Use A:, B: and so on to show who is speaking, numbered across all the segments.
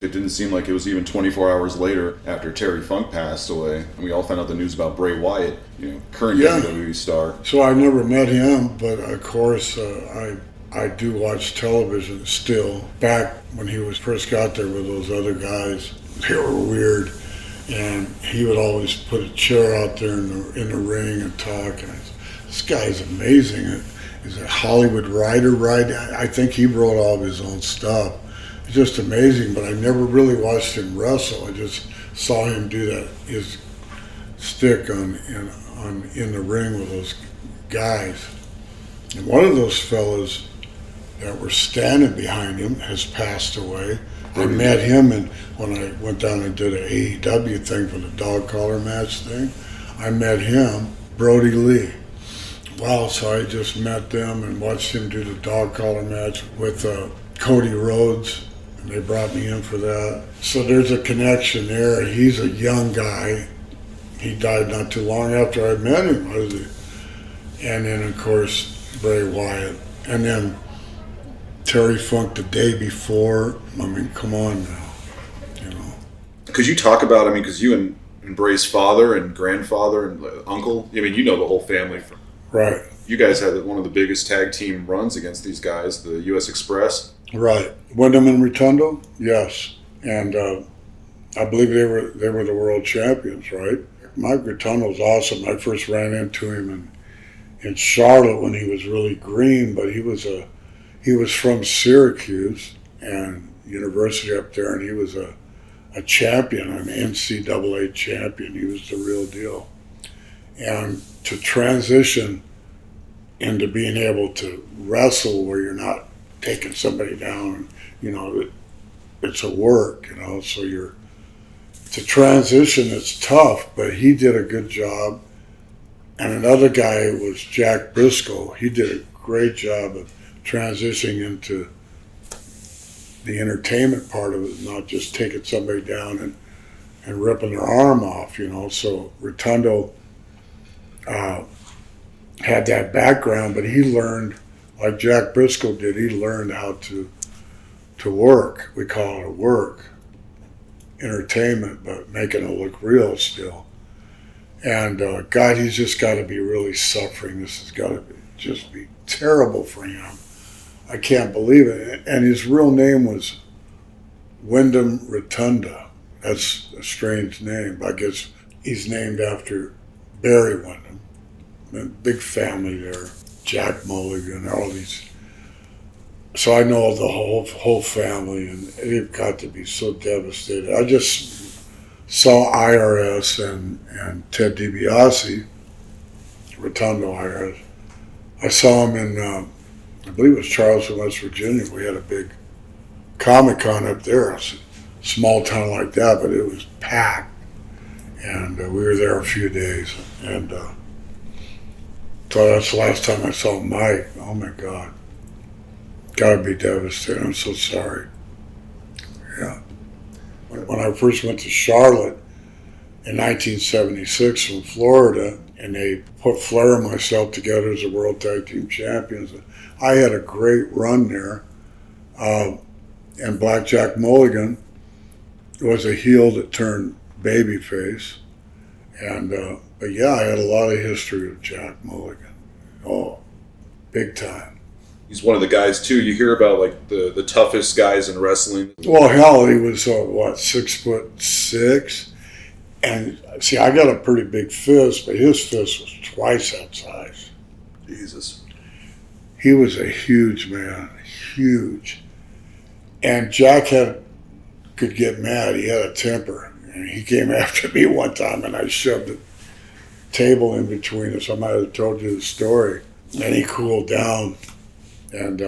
A: It didn't seem like it was even 24 hours later after Terry Funk passed away, and we all found out the news about Bray Wyatt, current WWE star.
B: So I never met him, but of course I do watch television still. Back when he was first got there with those other guys, they were weird, and he would always put a chair out there in the ring and talk. And this guy's amazing. He's a Hollywood writer, right? I think he wrote all of his own stuff. It's just amazing, but I never really watched him wrestle. I just saw him do that, his stick in the ring with those guys. And one of those fellas that were standing behind him has passed away. I met him when I went down and did an AEW thing for the dog collar match thing. I met him, Brody Lee. Wow, so I just met them and watched him do the dog collar match with Cody Rhodes, and they brought me in for that. So there's a connection there. He's a young guy. He died not too long after I met him. And then, of course, Bray Wyatt. And then Terry Funk the day before. I mean, come on now,
A: Could you talk about, because you and Bray's father and grandfather and uncle, the whole family.
B: Right.
A: You guys had one of the biggest tag team runs against these guys, the U.S. Express.
B: Right. Windham and Rotunda? Yes. And I believe they were the world champions, right? Mike Rotunda was awesome. I first ran into him in Charlotte when he was really green, but he was from Syracuse and university up there, and he was a champion, an NCAA champion. He was the real deal. And to transition into being able to wrestle where you're not taking somebody down, it's a work, so to transition, it's tough, but he did a good job. And another guy was Jack Briscoe. He did a great job of transitioning into the entertainment part of it, not just taking somebody down and ripping their arm off, So Rotunda had that background, but he learned, like Jack Briscoe did, he learned how to work. We call it a work. Entertainment, but making it look real still. And God, he's just got to be really suffering. This has got to just be terrible for him. I can't believe it. And his real name was Wyndham Rotunda. That's a strange name. I guess he's named after Barry Windham. A big family there. Jack Mulligan, all these. So I know the whole family, and they've got to be so devastated. I just saw IRS and Ted DiBiase, Rotunda IRS. I saw him in, I believe it was Charleston, West Virginia. We had a big Comic-Con up there. It's a small town like that, but it was packed. And we were there a few days. And so that's the last time I saw Mike. Oh, my God. Gotta be devastated. I'm so sorry. Yeah. When I first went to Charlotte in 1976 from Florida, and they put Flair and myself together as the World Tag Team Champions, I had a great run there. And Blackjack Mulligan was a heel that turned babyface. And, but yeah, I had a lot of history with Jack Mulligan. Oh, big time.
A: He's one of the guys, too. You hear about, the toughest guys in wrestling.
B: Well, hell, he was, 6'6"? And, see, I got a pretty big fist, but his fist was twice that size.
A: Jesus.
B: He was a huge man, huge. And Jack could get mad. He had a temper. And he came after me one time, and I shoved the table in between us. I might have told you the story. And he cooled down. And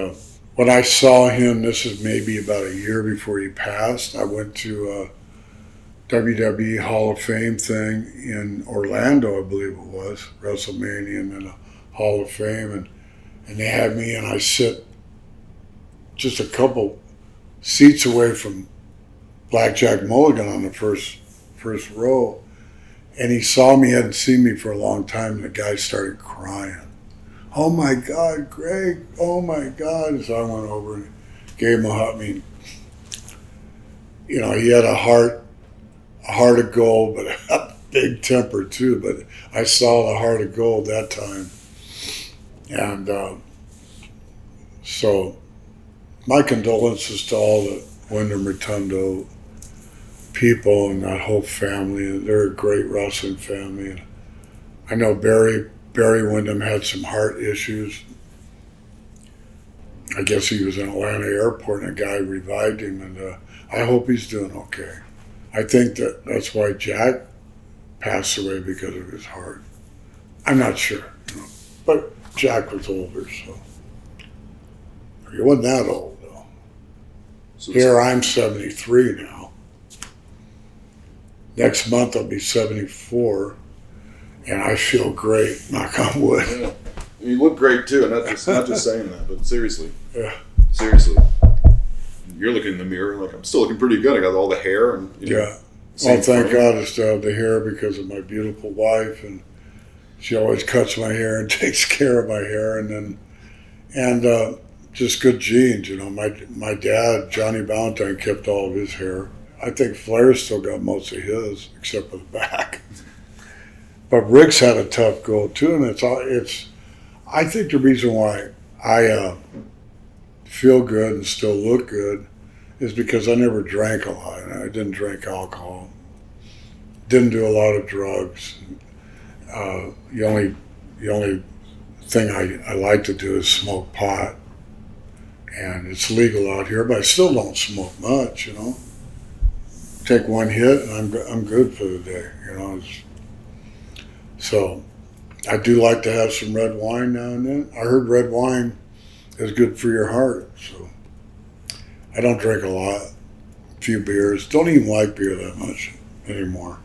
B: when I saw him, this is maybe about a year before he passed, I went to a WWE Hall of Fame thing in Orlando, I believe it was, WrestleMania, and then a Hall of Fame. And they had me, and I sit just a couple seats away from Blackjack Mulligan on the first row. And he saw me, hadn't seen me for a long time, and the guy started crying. Oh my God, Greg, oh my God. So I went over and gave him a hug. I mean, he had a heart of gold, but a big temper too. But I saw the heart of gold that time, and so my condolences to all the Windham Rotunda people and that whole family. They're a great wrestling family. And I know Barry Windham had some heart issues. I guess he was in Atlanta airport and a guy revived him, and I hope he's doing okay. I think that's why Jack passed away, because of his heart. I'm not sure, but Jack was older, so he wasn't that old though.
A: So
B: Here I'm 73 now. Next month I'll be 74, and I feel great. Knock on wood.
A: yeah. You look great too, and not just saying that, but seriously.
B: Yeah.
A: Seriously. You're looking in the mirror like, I'm still looking pretty good. I got all the hair and
B: Yeah.
A: same
B: Well, thank
A: frame.
B: God I still have the hair because of my beautiful wife, and she always cuts my hair and takes care of my hair, and just good genes. My dad, Johnny Valentine, kept all of his hair. I think Flair's still got most of his, except for the back. But Rick's had a tough go too, and it's. I think the reason why I feel good and still look good is because I never drank a lot. I didn't drink alcohol. Didn't do a lot of drugs. The only thing I like to do is smoke pot, and it's legal out here. But I still don't smoke much. Take one hit and I'm good for the day. So I do like to have some red wine now and then. I heard red wine is good for your heart, so I don't drink a lot. A few beers. Don't even like beer that much anymore.